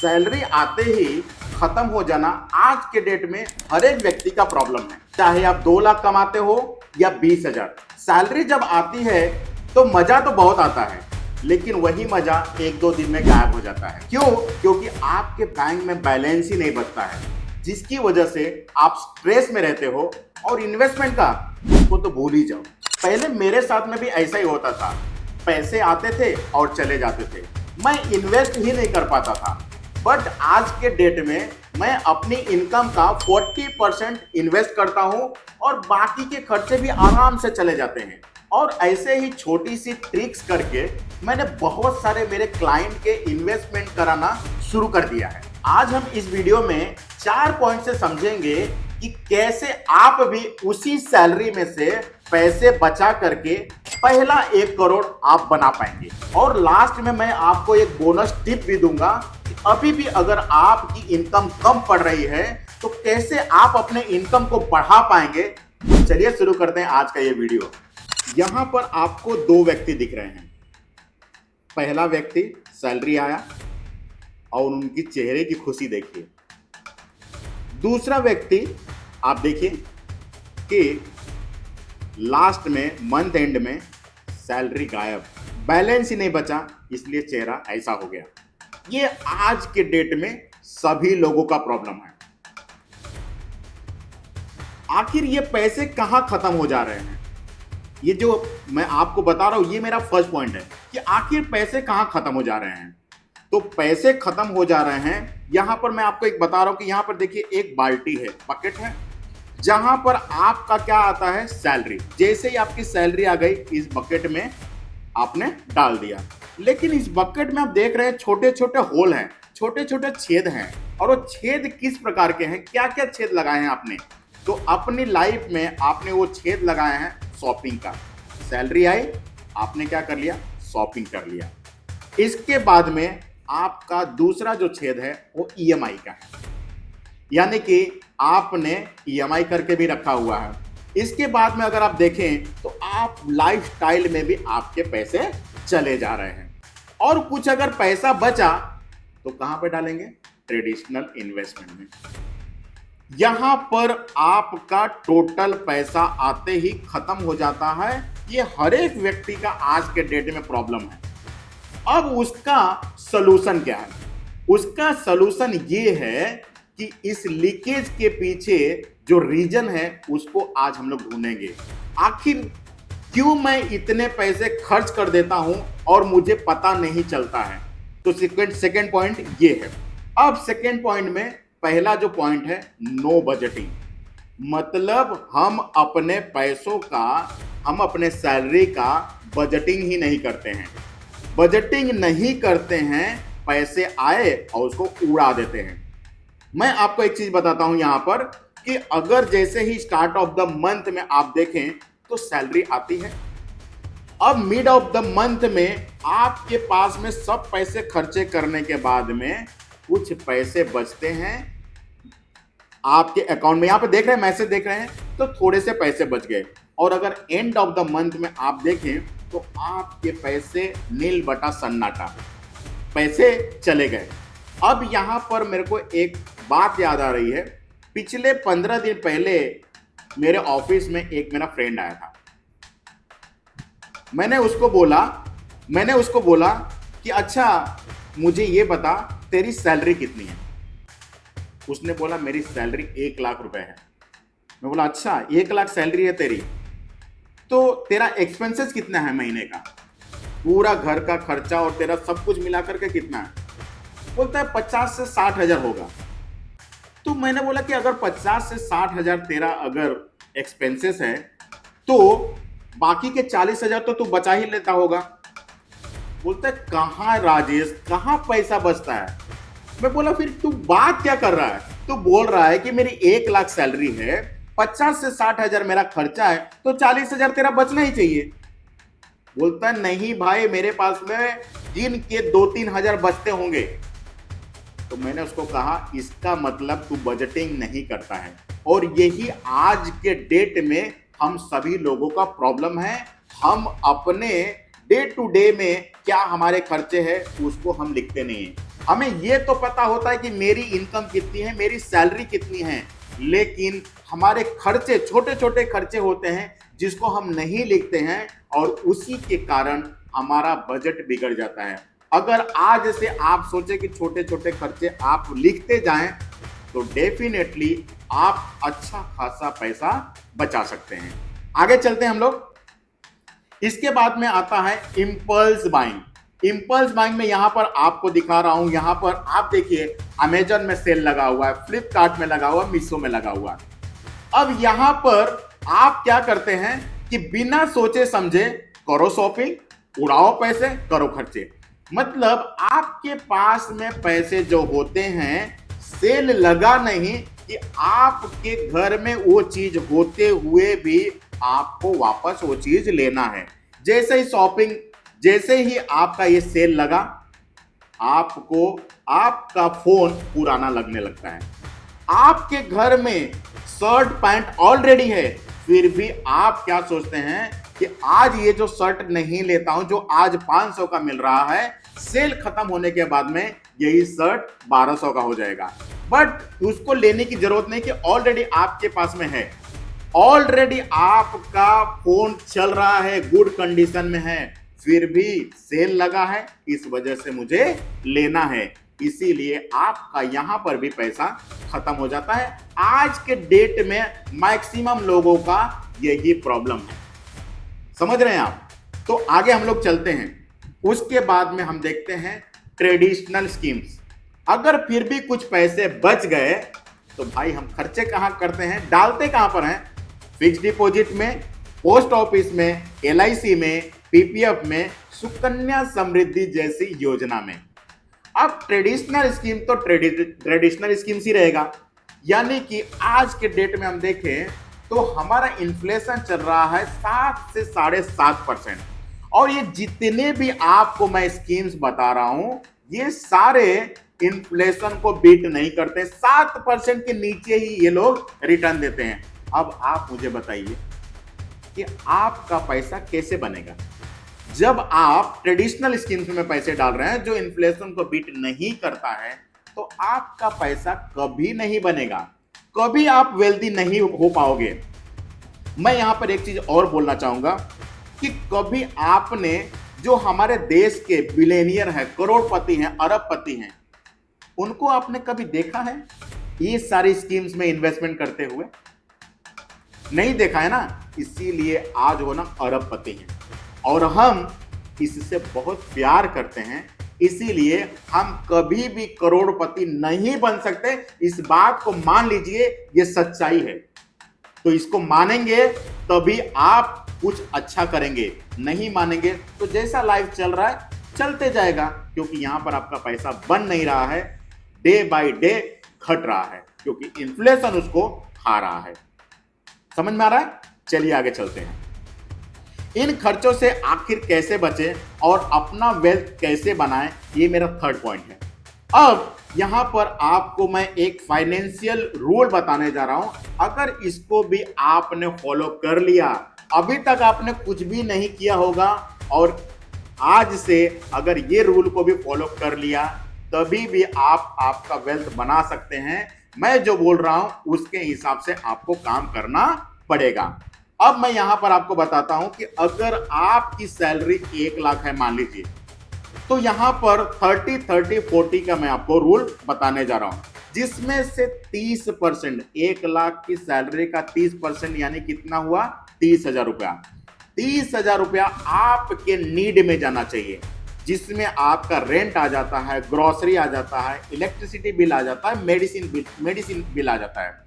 Salary आते ही खत्म हो जाना आज के डेट में हर एक व्यक्ति का प्रॉब्लम है। चाहे आप 2 लाख कमाते हो या 20,000, सैलरी जब आती है तो मजा तो बहुत आता है, लेकिन वही मजा 1-2 दिन में गायब हो जाता है। क्यों? क्योंकि आपके बैंक में बैलेंस ही नहीं बचता है, जिसकी वजह से आप स्ट्रेस में रहते हो और इन्वेस्टमेंट का उसको तो भूल ही जाओ। पहले मेरे साथ में भी ऐसा ही होता था, पैसे आते थे और चले जाते थे, मैं इन्वेस्ट ही नहीं कर पाता था। बट आज के डेट में मैं अपनी इनकम का 40% इन्वेस्ट करता हूं और बाकी के खर्चे भी आराम से चले जाते हैं। और ऐसे ही छोटी सी ट्रिक्स करके मैंने बहुत सारे मेरे क्लाइंट के इन्वेस्टमेंट कराना शुरू कर दिया है। आज हम इस वीडियो में 4 पॉइंट से समझेंगे कि कैसे आप भी उसी सैलरी में से पैसे बचा करके पहला 1 करोड़ आप बना पाएंगे। और लास्ट में मैं आपको एक बोनस टिप भी दूंगा कि अभी भी अगर आपकी इनकम कम पड़ रही है तो कैसे आप अपने इनकम को बढ़ा पाएंगे। चलिए शुरू करते हैं आज का ये वीडियो। यहां पर आपको 2 व्यक्ति दिख रहे हैं। पहला व्यक्ति सैलरी आया और उनकी चेहरे की खुशी देखिए। दूसरा व्यक्ति आप देखिए कि लास्ट में मंथ एंड में सैलरी गायब, बैलेंस ही नहीं बचा, इसलिए चेहरा ऐसा हो गया। ये आज के डेट में सभी लोगों का प्रॉब्लम है। आखिर ये पैसे कहां खत्म हो जा रहे हैं? ये जो मैं आपको बता रहा हूं, ये मेरा फर्स्ट पॉइंट है कि आखिर पैसे कहां खत्म हो जा रहे हैं। तो पैसे खत्म हो जा रहे हैं, यहां पर मैं आपको एक बता रहा हूं कि यहां पर देखिए एक बाल्टी है, बकेट है, जहां पर आपका क्या आता है, सैलरी। जैसे ही आपकी सैलरी आ गई, इस बकेट में आपने डाल दिया। लेकिन इस बकेट में आप देख रहे हैं छोटे छोटे होल हैं, छोटे छोटे छेद हैं। और वो छेद किस प्रकार के हैं, क्या क्या छेद लगाए हैं आपने? तो अपनी लाइफ में आपने वो छेद लगाए हैं शॉपिंग का। सैलरी आई, आपने क्या कर लिया, शॉपिंग कर लिया। इसके बाद में आपका दूसरा जो छेद है वो ईएमआई का है, यानी कि आपने ईएमआई करके भी रखा हुआ है। इसके बाद में अगर आप देखें तो आप लाइफस्टाइल में भी आपके पैसे चले जा रहे हैं। और कुछ अगर पैसा बचा तो कहां पे डालेंगे, ट्रेडिशनल इन्वेस्टमेंट में। यहां पर आपका टोटल पैसा आते ही खत्म हो जाता है। ये हर एक व्यक्ति का आज के डेट में प्रॉब्लम है। अब उसका सलूशन क्या है? उसका सलूशन ये है कि इस लीकेज के पीछे जो रीजन है उसको आज हम लोग ढूंढेंगे। आखिर क्यों मैं इतने पैसे खर्च कर देता हूं और मुझे पता नहीं चलता है? तो सेकंड पॉइंट ये है। अब सेकंड पॉइंट में पहला जो पॉइंट है, नो बजटिंग। मतलब हम अपने पैसों का, हम अपने सैलरी का बजटिंग ही नहीं करते हैं। बजटिंग नहीं करते हैं, पैसे आए और उसको उड़ा देते हैं। मैं आपको एक चीज बताता हूं यहां पर कि अगर जैसे ही स्टार्ट ऑफ द मंथ में आप देखें तो सैलरी आती है। अब मिड ऑफ द मंथ में आपके पास में सब पैसे खर्चे करने के बाद में कुछ पैसे बचते हैं आपके अकाउंट में। यहां पे देख रहे हैं, मैसेज देख रहे हैं, तो थोड़े से पैसे बच गए। और अगर एंड ऑफ द मंथ में आप देखें तो आपके पैसे नील बटा सन्नाटा, पैसे चले गए। अब यहां पर मेरे को एक बात याद आ रही है। पिछले 15 दिन पहले मेरे ऑफिस में एक मेरा फ्रेंड आया था। मैंने उसको बोला कि अच्छा मुझे ये बता, तेरी सैलरी कितनी है? उसने बोला मेरी सैलरी 1 लाख रुपए है। मैं बोला अच्छा 1 लाख सैलरी है तेरी, तो तेरा एक्सपेंसेस कितना है महीने का, पूरा घर का खर्चा और तेरा सब कुछ मिला करके कितना है? बोलता है 50 से 60 हजार होगा। तो मैंने बोला कि अगर 50 से 60 हजार तेरा अगर एक्सपेंसेस है तो बाकी के 40 हजार तो तू बचा ही लेता होगा। बोलता है कहां राजेश, कहां पैसा बचता है? मैं बोला फिर तू बात क्या कर रहा है? तू बोल रहा है कि मेरी 1 लाख सैलरी है, 50 से 60 हजार मेरा खर्चा है, तो 40 हजार तेरा बचना ही चाहिए। बोलता है नहीं भाई, मेरे पास में दिन के 2-3 हजार बचते होंगे। तो मैंने उसको कहा इसका मतलब तू बजटिंग नहीं करता है। और यही आज के डेट में हम सभी लोगों का प्रॉब्लम है। हम अपने डे टू डे में क्या हमारे खर्चे हैं उसको हम लिखते नहीं हैं। हमें ये तो पता होता है कि मेरी इनकम कितनी है, मेरी सैलरी कितनी है, लेकिन हमारे खर्चे, छोटे छोटे खर्चे होते हैं जिसको हम नहीं लिखते हैं, और उसी के कारण हमारा बजट बिगड़ जाता है। अगर आज से आप सोचे कि छोटे छोटे खर्चे आप लिखते जाएं तो डेफिनेटली आप अच्छा खासा पैसा बचा सकते हैं। आगे चलते हैं हम लोग। इसके बाद में आता है इंपल्स बाइंग। इंपल्स बाइंग में यहां पर आपको दिखा रहा हूं, यहां पर आप देखिए अमेजन में सेल लगा हुआ है, फ्लिपकार्ट में लगा हुआ है, मीशो में लगा हुआ है। अब यहां पर आप क्या करते हैं कि बिना सोचे समझे करो शॉपिंग, उड़ाओ पैसे, करो खर्चे। मतलब आपके पास में पैसे जो होते हैं, सेल लगा नहीं कि आपके घर में वो चीज होते हुए भी आपको वापस वो चीज लेना है। जैसे ही शॉपिंग, जैसे ही आपका ये सेल लगा, आपको आपका फोन पुराना लगने लगता है। आपके घर में शर्ट पैंट ऑलरेडी है, फिर भी आप क्या सोचते हैं कि आज ये जो शर्ट नहीं लेता हूं जो आज 500 का मिल रहा है, सेल खत्म होने के बाद में यही शर्ट 1200 का हो जाएगा। बट उसको लेने की जरूरत नहीं कि ऑलरेडी आपके पास में है, ऑलरेडी आपका फोन चल रहा है, गुड कंडीशन में है, फिर भी सेल लगा है, इस वजह से मुझे लेना है। इसीलिए आपका यहां पर भी पैसा खत्म हो जाता है। आज के डेट में मैक्सिमम लोगों का यही प्रॉब्लम है। समझ रहे हैं आप? तो आगे हम लोग चलते हैं। उसके बाद में हम देखते हैं ट्रेडिशनल स्कीम्स। अगर फिर भी कुछ पैसे बच गए तो भाई हम खर्चे कहां करते हैं, डालते कहां पर हैं? फिक्स डिपॉजिट में, पोस्ट ऑफिस में, LIC में, PPF में, सुकन्या समृद्धि जैसी योजना में। अब ट्रेडिशनल स्कीम तो ट्रेडिशनल स्कीम्स ही रहेगा। यानी कि आज के डेट में हम देखें तो हमारा इन्फ्लेशन चल रहा है 7 से 7.5%, और ये जितने भी आपको मैं स्कीम्स बता रहा हूं, ये सारे इन्फ्लेशन को बीट नहीं करते। 7% के नीचे ही ये लोग रिटर्न देते हैं। अब आप मुझे बताइए कि आपका पैसा कैसे बनेगा जब आप ट्रेडिशनल स्कीम्स में पैसे डाल रहे हैं जो इन्फ्लेशन को बीट नहीं करता है? तो आपका पैसा कभी नहीं बनेगा, कभी आप वेल्दी नहीं हो पाओगे। मैं यहां पर एक चीज और बोलना चाहूंगा कि कभी आपने, जो हमारे देश के बिलियनियर हैं, करोड़पति हैं, अरबपति हैं, उनको आपने कभी देखा है ये सारी स्कीम्स में इन्वेस्टमेंट करते हुए? नहीं देखा है ना। इसीलिए आज वो ना अरबपति हैं, और हम इससे बहुत प्यार करते हैं। इसीलिए हम कभी भी करोड़पति नहीं बन सकते। इस बात को मान लीजिए, ये सच्चाई है। तो इसको मानेंगे तभी आप कुछ अच्छा करेंगे, नहीं मानेंगे तो जैसा लाइफ चल रहा है चलते जाएगा, क्योंकि यहां पर आपका पैसा बन नहीं रहा है, डे बाय डे घट रहा है, क्योंकि इन्फ्लेशन उसको खा रहा है। समझ में आ रहा है? चलिए आगे चलते हैं। इन खर्चों से आखिर कैसे बचें और अपना वेल्थ कैसे बनाएं, ये मेरा थर्ड पॉइंट है। अब यहां पर आपको मैं एक फाइनेंशियल रूल बताने जा रहा हूं। अगर इसको भी आपने फॉलो कर लिया, अभी तक आपने कुछ भी नहीं किया होगा, और आज से अगर ये रूल को भी फॉलो कर लिया, तभी भी आप आपका वेल्थ बना सकते हैं। मैं जो बोल रहा हूं उसके हिसाब से आपको काम करना पड़ेगा। अब मैं यहां पर आपको बताता हूं कि अगर आपकी सैलरी 1 लाख है मान लीजिए, तो यहां पर 30-30-40 का मैं आपको रूल बताने जा रहा हूं, जिसमें से 30%, 1 लाख की सैलरी का 30% यानी कितना हुआ? 30,000 रुपया। 30,000 रुपया आपके नीड में जाना चाहिए, जिसमें आपका रेंट आ जाता है, ग्रोसरी आ जाता है, इलेक्ट्रिसिटी बिल आ जाता है, मेडिसिन बिल आ जाता है।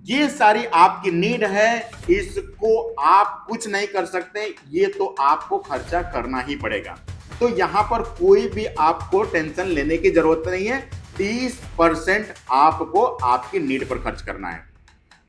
ये सारी आपकी नीड है, इसको आप कुछ नहीं कर सकते, ये तो आपको खर्चा करना ही पड़ेगा। तो यहां पर कोई भी आपको टेंशन लेने की जरूरत नहीं है। 30% आपको आपकी नीड पर खर्च करना है।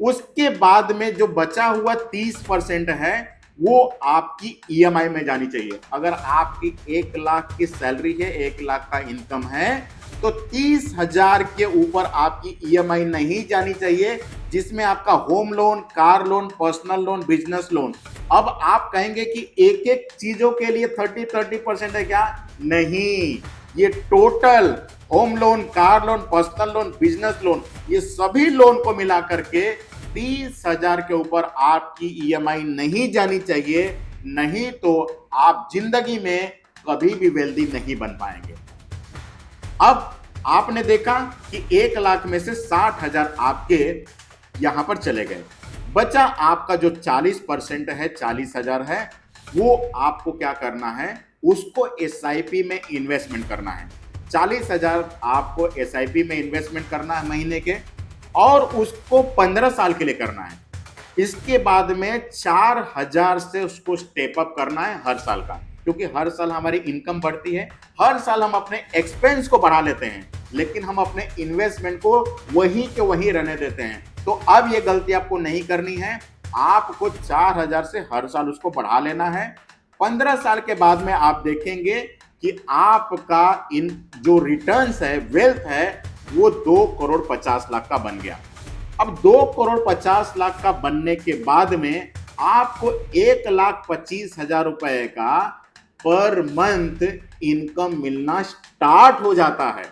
उसके बाद में जो बचा हुआ 30% है, वो आपकी EMI में जानी चाहिए। अगर आपकी 1 लाख की सैलरी है, 1 लाख का इनकम है, तो 30,000 के ऊपर आपकी EMI नहीं जानी चाहिए, जिसमें आपका home loan, car loan, personal loan, business loan. अब आप कहेंगे कि एक एक चीजों के लिए 30-30% है क्या? नहीं, ये total home loan, car loan, personal loan, business loan, ये सभी लोन को मिला करके 30,000 के ऊपर आपकी ईएमआई नहीं जानी चाहिए, नहीं तो आप जिंदगी में कभी भी वेल्दी नहीं बन पाएंगे। अब आपने देखा कि 1 लाख में से 60,000 आपके यहां पर चले गए, बचा आपका जो 40% है, 40,000 है, वो आपको क्या करना है, उसको एसआईपी में इन्वेस्टमेंट करना है। 40,000 आपको एसआईपी में इन्वेस्टमेंट करना है महीने के, और उसको 15 साल के लिए करना है। इसके बाद में 4,000 से उसको स्टेप अप करना है हर साल का, क्योंकि हर साल हमारी इनकम बढ़ती है, हर साल हम अपने एक्सपेंस को बढ़ा लेते हैं, लेकिन हम अपने इन्वेस्टमेंट को वहीं के वहीं रहने देते हैं। तो अब ये गलती आपको नहीं करनी है, आपको 4,000 से हर साल उसको बढ़ा लेना है। 15 साल के बाद में आप देखेंगे कि आपका इन जो रिटर्न्स है, वेल्थ है, वो 2,50,00,000 का बन गया। अब 2,50,00,000 का बनने के बाद में आपको 1,25,000 रुपए का पर मंथ इनकम मिलना स्टार्ट हो जाता है।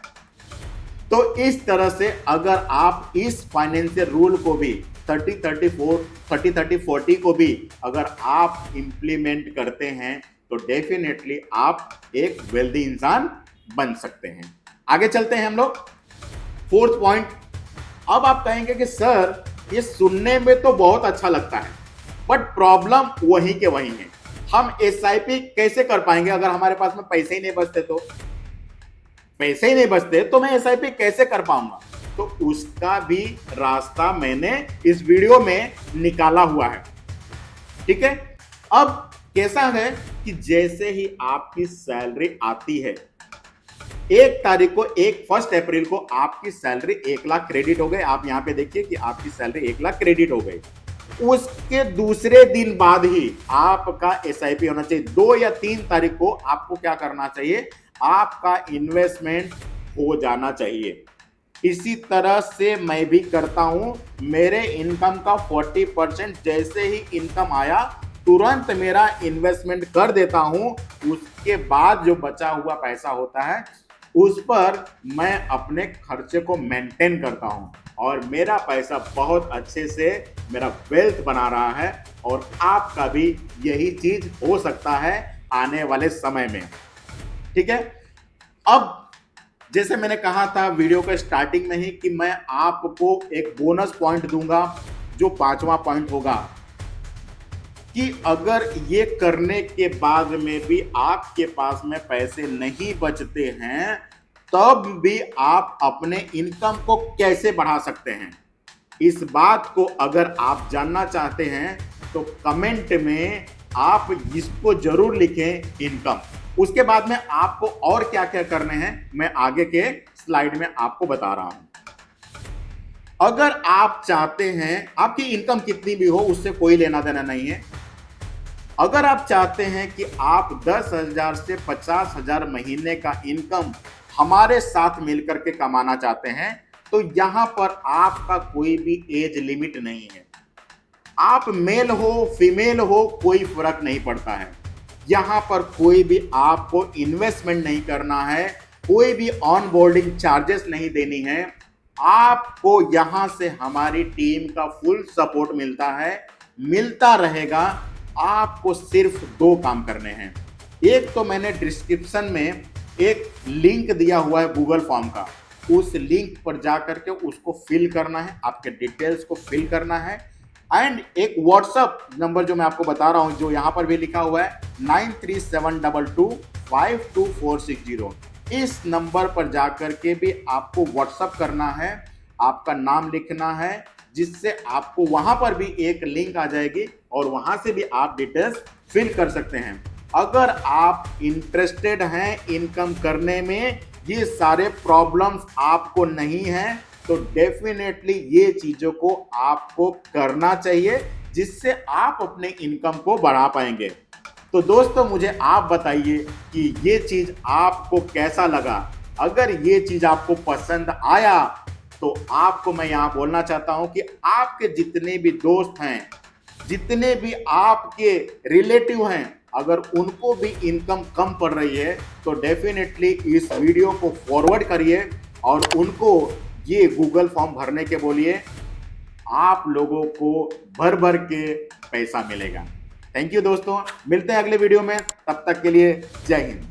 तो इस तरह से अगर आप इस फाइनेंशियल रूल को भी 30-30-40 को भी अगर आप इंप्लीमेंट करते हैं, तो डेफिनेटली आप एक वेल्दी इंसान बन सकते हैं। आगे चलते हैं हम लोग, 4th पॉइंट। अब आप कहेंगे कि सर ये सुनने में तो बहुत अच्छा लगता है, बट प्रॉब्लम वहीं के वहीं है। हम एसआईपी कैसे कर पाएंगे अगर हमारे पास में पैसे ही नहीं बचते? तो पैसे ही नहीं बचते तो मैं एसआईपी कैसे कर पाऊंगा? तो उसका भी रास्ता मैंने इस वीडियो में निकाला हुआ है, ठीक है। अब कैसा है कि जैसे ही आपकी सैलरी आती है, 1 तारीख को, 1 अप्रैल को आपकी सैलरी 1 लाख क्रेडिट हो गई। आप यहां पे देखिए कि आपकी सैलरी 1 लाख क्रेडिट हो गई। उसके दूसरे दिन बाद ही आपका एसआईपी होना चाहिए। 2 या 3 तारीख को आपको क्या करना चाहिए, आपका इन्वेस्टमेंट हो जाना चाहिए। इसी तरह से मैं भी करता हूं। मेरे इनकम का 40% जैसे ही इनकम आया, तुरंत मेरा इन्वेस्टमेंट कर देता हूं। उसके बाद जो बचा हुआ पैसा होता है, उस पर मैं अपने खर्चे को मेंटेन करता हूं, और मेरा पैसा बहुत अच्छे से मेरा वेल्थ बना रहा है। और आपका भी यही चीज हो सकता है आने वाले समय में, ठीक है। अब जैसे मैंने कहा था वीडियो के स्टार्टिंग में ही कि मैं आपको एक बोनस पॉइंट दूंगा, जो 5वां पॉइंट होगा कि अगर ये करने के बाद में भी आपके पास में पैसे नहीं बचते हैं, तब भी आप अपने इनकम को कैसे बढ़ा सकते हैं। इस बात को अगर आप जानना चाहते हैं तो कमेंट में आप इसको जरूर लिखें, इनकम। उसके बाद में आपको और क्या क्या करने हैं मैं आगे के स्लाइड में आपको बता रहा हूं। अगर आप चाहते हैं, आपकी इनकम कितनी भी हो उससे कोई लेना देना नहीं है। अगर आप चाहते हैं कि आप 10,000 से 50,000 महीने का इनकम हमारे साथ मिलकर के कमाना चाहते हैं, तो यहां पर आपका कोई भी एज लिमिट नहीं है। आप मेल हो फीमेल हो कोई फर्क नहीं पड़ता है। यहां पर कोई भी आपको इन्वेस्टमेंट नहीं करना है, कोई भी ऑन बोर्डिंग चार्जेस नहीं देनी है। आपको यहां से हमारी टीम का फुल सपोर्ट मिलता है, मिलता रहेगा। आपको सिर्फ 2 काम करने हैं। एक तो मैंने डिस्क्रिप्शन में एक लिंक दिया हुआ है गूगल फॉर्म का, उस लिंक पर जाकर के उसको फिल करना है, आपके डिटेल्स को फिल करना है। एंड एक व्हाट्सएप नंबर जो मैं आपको बता रहा हूं, जो यहां पर भी लिखा हुआ है 9372252460, इस नंबर पर जाकर के भी आपको व्हाट्सएप करना है, आपका नाम लिखना है, जिससे आपको वहां पर भी एक लिंक आ जाएगी और वहां से भी आप डिटेल्स फिल कर सकते हैं। अगर आप इंटरेस्टेड हैं इनकम करने में, ये सारे प्रॉब्लम्स आपको नहीं हैं, तो डेफिनेटली ये चीजों को आपको करना चाहिए, जिससे आप अपने इनकम को बढ़ा पाएंगे। तो दोस्तों मुझे आप बताइए कि ये चीज आपको कैसा लगा। अगर ये चीज आपको पसंद आया तो आपको मैं यहां बोलना चाहता हूं कि आपके जितने भी दोस्त हैं, जितने भी आपके रिलेटिव हैं, अगर उनको भी इनकम कम पड़ रही है तो डेफिनेटली इस वीडियो को फॉरवर्ड करिए और उनको ये गूगल फॉर्म भरने के बोलिए। आप लोगों को भर भर के पैसा मिलेगा। थैंक यू दोस्तों, मिलते हैं अगले वीडियो में, तब तक के लिए जय हिंद।